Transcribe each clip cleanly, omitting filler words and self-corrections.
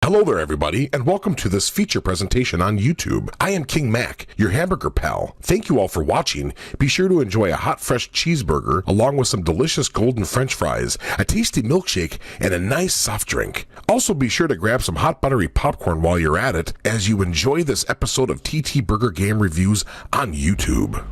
Hello there everybody, and welcome to this feature presentation on YouTube. I am King Mac, your hamburger pal. Thank you all for watching. Be sure to enjoy a hot fresh cheeseburger along with some delicious golden french fries, a tasty milkshake, and a nice soft drink. Also be sure to grab some hot buttery popcorn while you're at it as you enjoy this episode of TTBurger Game Reviews on YouTube.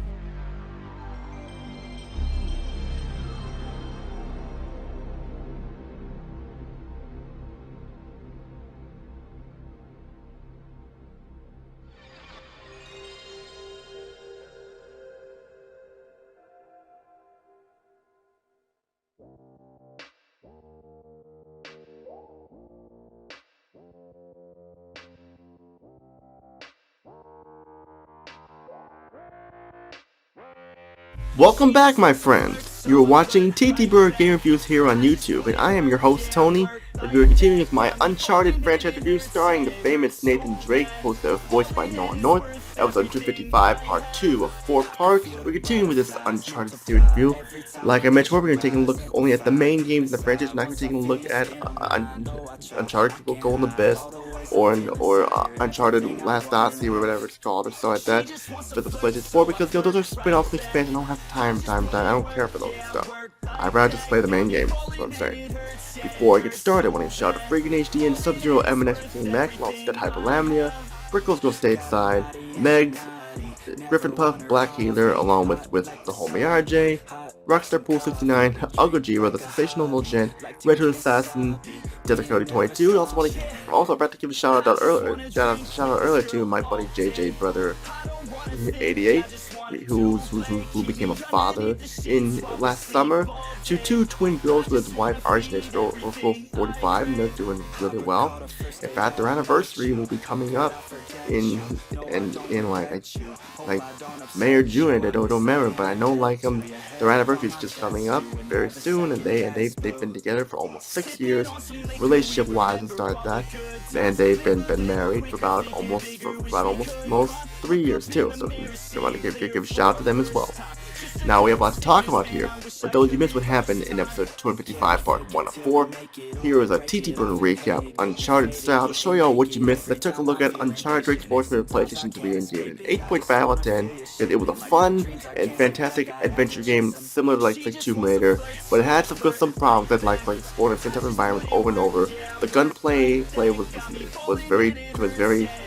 Welcome back, my friends. You are watching TTBurger Game Reviews here on YouTube, and I am your host, Tony, and we are continuing with my Uncharted franchise review starring the famous Nathan Drake, voiced by Noah North, episode 255, part 2 of 4 parts. We're continuing with this Uncharted series review. Like I mentioned, we're going to take a look only at the main games in the franchise. We're not going to take a look at Uncharted Golden Abyss, or Uncharted Last Odyssey, or whatever it's called, or something like that, for the PlayStation 4, because those are spin-offs and expansions. I don't have time. I don't care for those stuff. I'd rather just play the main game, that's what I'm saying. Before I get started, I want to shout out Freakin' HD and Sub-Zero MNX King Max, Dead Hyperlamnia, Brickles Go Stateside, Megs, Griffin Puff, Black Healer, along with the homie RJ, Rockstar Pool 69, Ugojiro, the Sensational Legend, Red Hood Assassin, Desert Cody 22. Also about to give a shout out earlier to my buddy JJ Brother 88, who became a father in last summer, to 2 twin girls with his wife Arjun, are 45, and they're doing really well. In fact, their anniversary will be coming up in like May or June. I don't remember, but I know their anniversary is just coming up very soon, and they've been together for almost 6 years, relationship wise, and started that, and they've been married for about almost 3 years too. So I want to give a shout out to them as well. Now we have a lot to talk about here, but those you missed what happened in episode 255, part 1 of 4. Here is a TTBurger recap, Uncharted style, to show y'all what you missed. I took a look at Uncharted Drake's voice for PlayStation 3 and gave it an 8.5 out of 10, because it was a fun and fantastic adventure game similar to like Tomb Raider, but it had some problems that like exploring the same type of environment over and over. The gunplay was very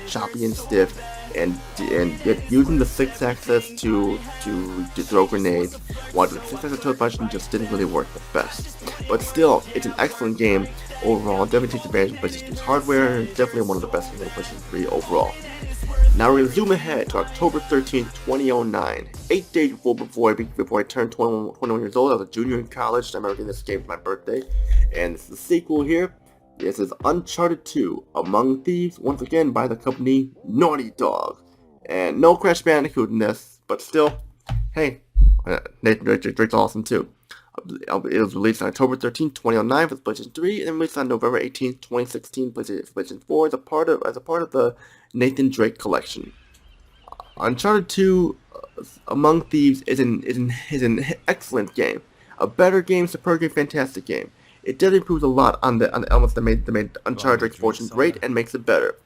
choppy and stiff. And yet using the 6-axis to throw grenades, while the 6-axis to punching just didn't really work the best. But still, it's an excellent game overall. Definitely takes advantage of PlayStation 3's hardware. Definitely one of the best games on PlayStation 3 overall. Now we're going to zoom ahead to October 13th, 2009. 8 days before I turned 21 years old. I was a junior in college. I remember getting this game for my birthday. And this is the sequel here. This is Uncharted 2, Among Thieves, once again by the company Naughty Dog. And no Crash Bandicoot in this, but still, hey, Nathan Drake's awesome too. It was released on October 13, 2009 for the PlayStation 3, and then released on November 18, 2016 PlayStation 4 as a part of the Nathan Drake collection. Uncharted 2, Among Thieves is an excellent game. A better game, superb game, fantastic game. It did improve a lot on the elements that made Uncharted Drake's fortune great and makes it better.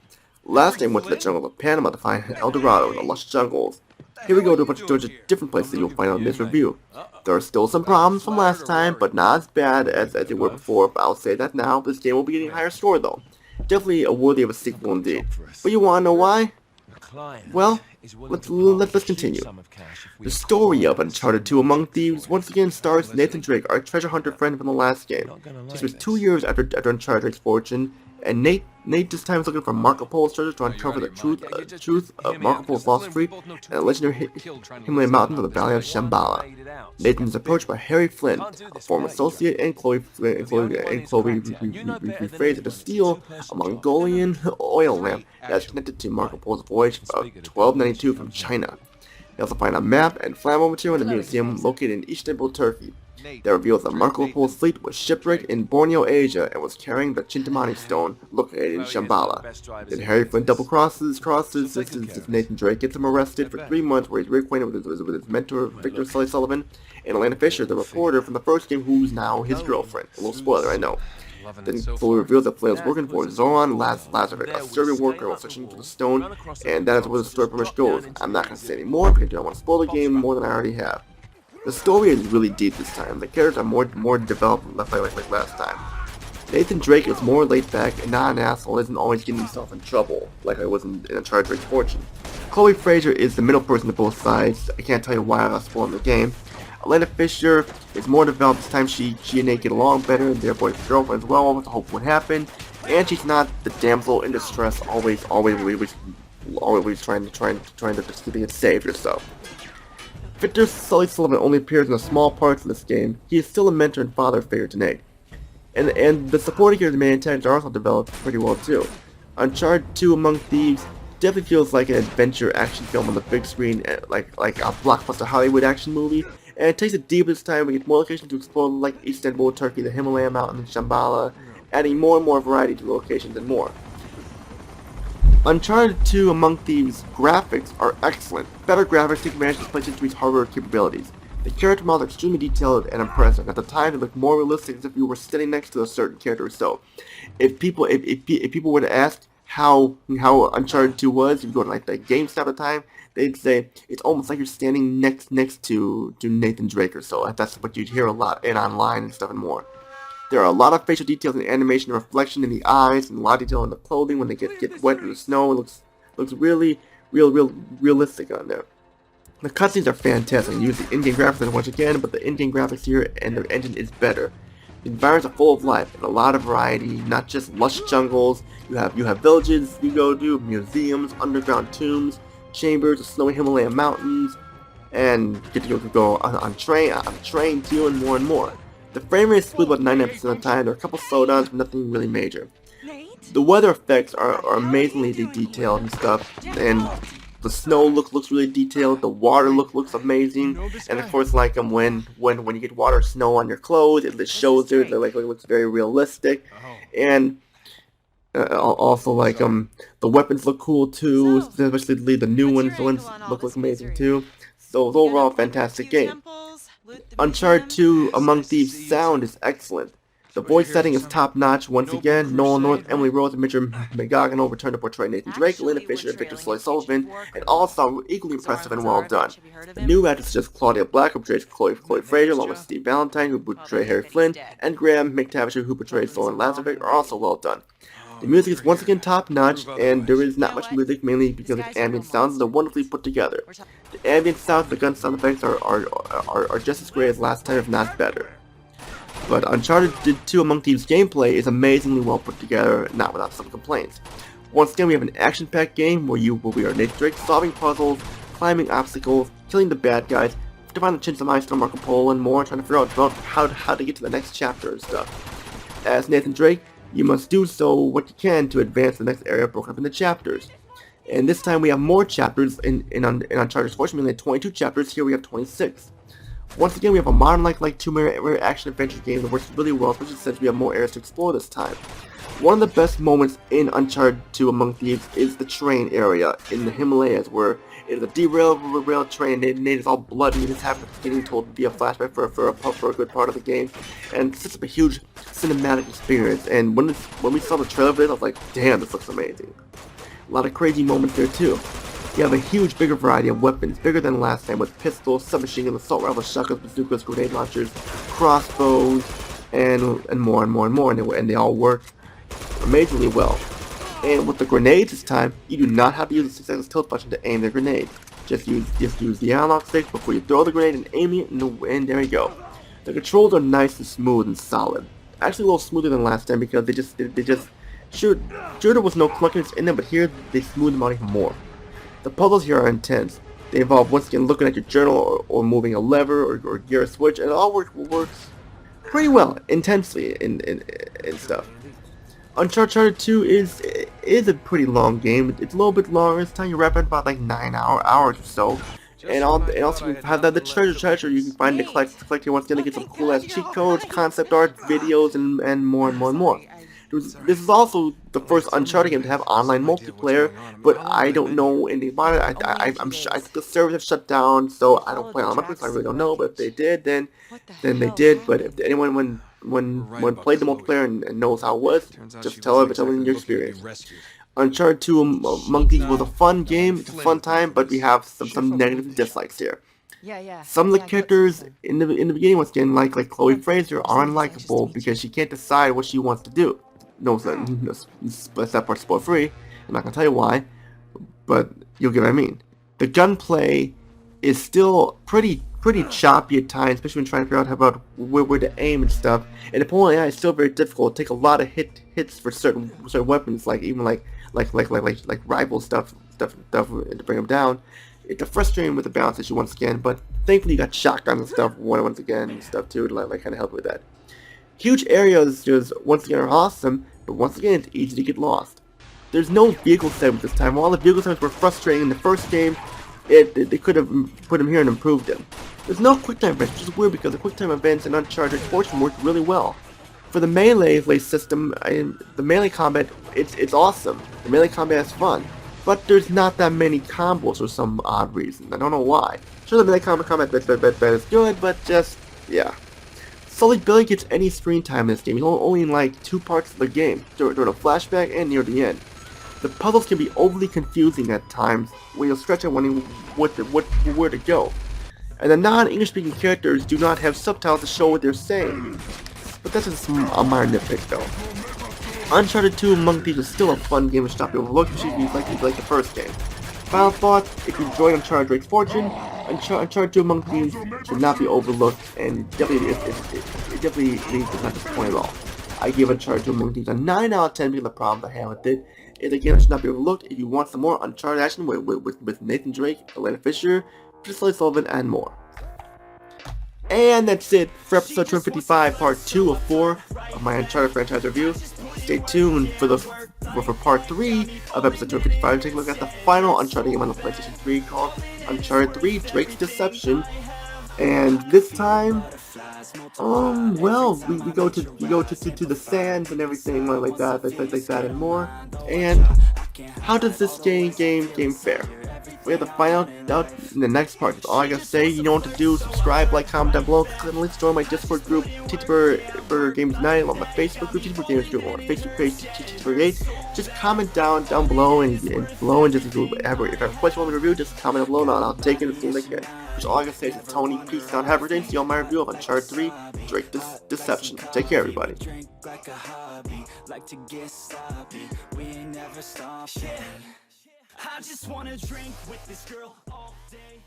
Last game went to the jungle of Panama to find El Dorado in the lush jungles. Here we go to a bunch of different places that you'll find out in this review. There are still some problems from last time, but not as bad as they were before, but I'll say that now. This game will be getting a higher score though. Definitely worthy of a sequel indeed. But you wanna know why? Well, let's continue. The story of Uncharted 2 Among Thieves once again stars Nathan Drake, our treasure hunter friend from the last game. This was 2 years after Uncharted Drake's fortune, and Nate this time is looking for Marco Polo's treasure to uncover the truth of Marco Polo's lost fleet and the legendary Himalayan mountains of the Valley of Shambhala. Nathan is approached by Harry Flynn, a former associate, and Chloe rephrased it to steal a Mongolian oil lamp that is connected to Marco Polo's voyage of 1292 from China. They also find a map and flammable material in a museum located in Istanbul, Turkey. That reveals that Marco Polo's fleet was shipwrecked in Borneo, Asia, and was carrying the Chintamani stone located in Shambhala. Then Harry Flynn double crosses Nathan Drake, gets him arrested for 3 months, where he's reacquainted with his mentor Victor Sully Sullivan, and Elena Fisher, the reporter from the first game, who's now his girlfriend. A little spoiler, I know. then slowly reveals that Flair is working for Zoran Lazovic, a Serbian war criminal searching for the stone, and that is where the story pretty much goes. I'm not going to say any more because I don't want to spoil the game more than I already have. The story is really deep this time. The characters are more developed like last time. Nathan Drake is more laid back and not an asshole, isn't always getting himself in trouble, like I was in Uncharted Drake's Fortune. Chloe Fraser is the middle person to both sides. I can't tell you why I was spoiling the game. Elena Fisher is more developed this time. She and Nate get along better, and their boyfriend girlfriend as well, with the hope would happen. And she's not the damsel in distress, always trying to just save yourself. Victor Sully Sullivan only appears in a small parts of this game. He is still a mentor and father figure to Nate. And the supporting characters and main antagonists are also developed pretty well too. Uncharted 2 Among Thieves definitely feels like an adventure action film on the big screen, like a blockbuster Hollywood action movie, and it takes it deeper this time. We get more locations to explore, like Istanbul, Turkey, the Himalaya Mountains, Shambhala, adding more and more variety to the locations and more. Uncharted 2 Among Thieves graphics are excellent. Better graphics take advantage of PlayStation 3's hardware capabilities. The character models are extremely detailed and impressive. At the time, they look more realistic as if you were sitting next to a certain character. So, if people were to ask how Uncharted 2 was, if you go to like the GameStop at the time, they'd say it's almost like you're standing next to Nathan Drake or so. That's what you'd hear a lot in online and stuff and more. There are a lot of facial details and animation and reflection in the eyes, and a lot of detail in the clothing when they get wet in the snow. It looks really realistic on there. The cutscenes are fantastic. You use the in-game graphics once again, but the in-game graphics here and the engine is better. The environments are full of life and a lot of variety, not just lush jungles. You have villages you go to, museums, underground tombs, chambers, the snowy Himalayan mountains, and get to go on train too, and more. The frame rate is smooth about 99% of the time. There are a couple slowdowns, but nothing really major. The weather effects are amazingly detailed and stuff, and the snow looks really detailed. The water looks amazing, and of course, like when you get water or snow on your clothes, it shows there. It looks very realistic, and also like the weapons look cool too, especially the new ones. The ones look amazing too. So it's overall a fantastic game. Uncharted 2 Among Thieves sound is excellent. The voice setting is top-notch once again. Noel North, Emily Rose, and Richard McGowan returned to portray Nathan Drake, Elena Fisher, and Victor Sully Sullivan, and all sound equally impressive and well done. The new actors such as Claudia Black, who portrays Chloe Fraser, along with Steve Valentine, who portrays Harry Flynn, and Graham McTavish, who portrays Zoran Lazovic, are also well done. The music is once again top-notch, and there is not much music, mainly because of ambient sounds that are wonderfully put together. The ambient sounds, the gun sound effects are just as great as last time, if not better. But Uncharted 2 Among Thieves gameplay is amazingly well put together, not without some complaints. Once again, we have an action-packed game where we are Nathan Drake solving puzzles, climbing obstacles, killing the bad guys, defending the Chins of Ice, Marco Polo, and more, trying to figure out how to get to the next chapter and stuff. As Nathan Drake, you must do so what you can to advance the next area broken up into chapters. And this time we have more chapters in Uncharted. Fortunately, we had 22 chapters. Here we have 26. Once again, we have a modern like Tomb Raider action-adventure game that works really well, especially since we have more areas to explore this time. One of the best moments in Uncharted 2 Among Thieves is the train area in the Himalayas, where it is a derailed train, and Nate is all bloody, and it's getting told to be a flashback for a good part of the game, and it's such a huge cinematic experience. And when we saw the trailer of it, I was like, damn, this looks amazing. A lot of crazy moments there too. You have a huge, bigger variety of weapons, bigger than last time, with pistols, submachine guns, assault rifles, shotguns, bazookas, grenade launchers, crossbows, and more, and they all work amazingly well. And with the grenades this time, you do not have to use the 6-axis tilt button to aim the grenade. Just use the analog stick before you throw the grenade and aim it, and there you go. The controls are nice and smooth and solid. Actually, a little smoother than last time because they just sure there was no clunkiness in them, but here they smooth them out even more. The puzzles here are intense. They involve once again looking at your journal or moving a lever or gear a switch, and it all works pretty well, intensely and stuff. Uncharted 2 is a pretty long game. It's a little bit longer. It's time you wrap it about like 9 hours or so. And also you have the treasure you can find to collect here once again to get some cool ass cheat codes, concept art, videos, and more. This is also the first Uncharted game to have online multiplayer, but I don't know anything about it. I think the servers have shut down, so I don't play online, so I really don't know. But if they did, then they did. But if anyone when played the multiplayer and knows how it was, just tell them your experience. Uncharted 2 Among Thieves was a fun game, it's a fun time, but we have some negative dislikes here. Some of the characters in the beginning, once again, like Chloe Fraser, are unlikable because she can't decide what she wants to do. No, that part's spoiler free. I'm not gonna tell you why, but you'll get what I mean. The gunplay is still pretty choppy at times, especially when trying to figure out about where to aim and stuff. And the pulling AI is still very difficult. It takes a lot of hits for certain weapons, like even like rival stuff to bring them down. It's frustrating with the balance issue once again, but thankfully you got shotguns and stuff once again and stuff too to like kind of help with that. Huge areas just once again are awesome, but once again it's easy to get lost. There's no vehicle segments this time. While the vehicle segments were frustrating in the first game, they could have put them here and improved them. There's no QuickTime events, which is weird because the QuickTime events in Uncharted Fortune worked really well. For the melee system, the melee combat, it's awesome. The melee combat is fun, but there's not that many combos for some odd reason. I don't know why. Sure, the melee combat is good, but just yeah. Sully barely gets any screen time in this game. He's only in like 2 parts of the game, during a flashback and near the end. The puzzles can be overly confusing at times when you'll stretch out wondering where to go. And the non-English speaking characters do not have subtitles to show what they're saying. But that's just a minor nitpick though. Uncharted 2 Among Thieves is still a fun game to stop be overlooked, especially if you like the first game. Final thoughts, if you enjoyed Uncharted Drake's Fortune, Uncharted 2 Among Thieves should not be overlooked, and definitely does not disappoint at all. I give Uncharted 2 Among Thieves a 9 out of 10 because of the problems I have with it. It's a game that should not be overlooked. If you want some more Uncharted action with Nathan Drake, Elena Fisher, Priscilla Sullivan, and more. And that's it for episode 255, part 2 of 4 of my Uncharted franchise review. Stay tuned for part 3 of episode 255. Take a look at the final Uncharted game on the PlayStation 3 called Uncharted 3 Drake's Deception. And this time, well, we go to the sands and everything like that and more. And how does this game fare? We have to find out in the next part. That's all I gotta say. You know what to do. Subscribe, like, comment down below. Click on the links to join my Discord group, TTBurger Games Night, on my Facebook group, TTBurger Games Group, on my Facebook page, TTBurger 8. Just comment down below and just if you have a question you want me to review, just comment down below and I'll take it as soon as I can. That's all I gotta say is Tony, peace out, have a great day. See you on my review of Uncharted 3 Drake's Deception. Take care, everybody. I just wanna drink with this girl all day.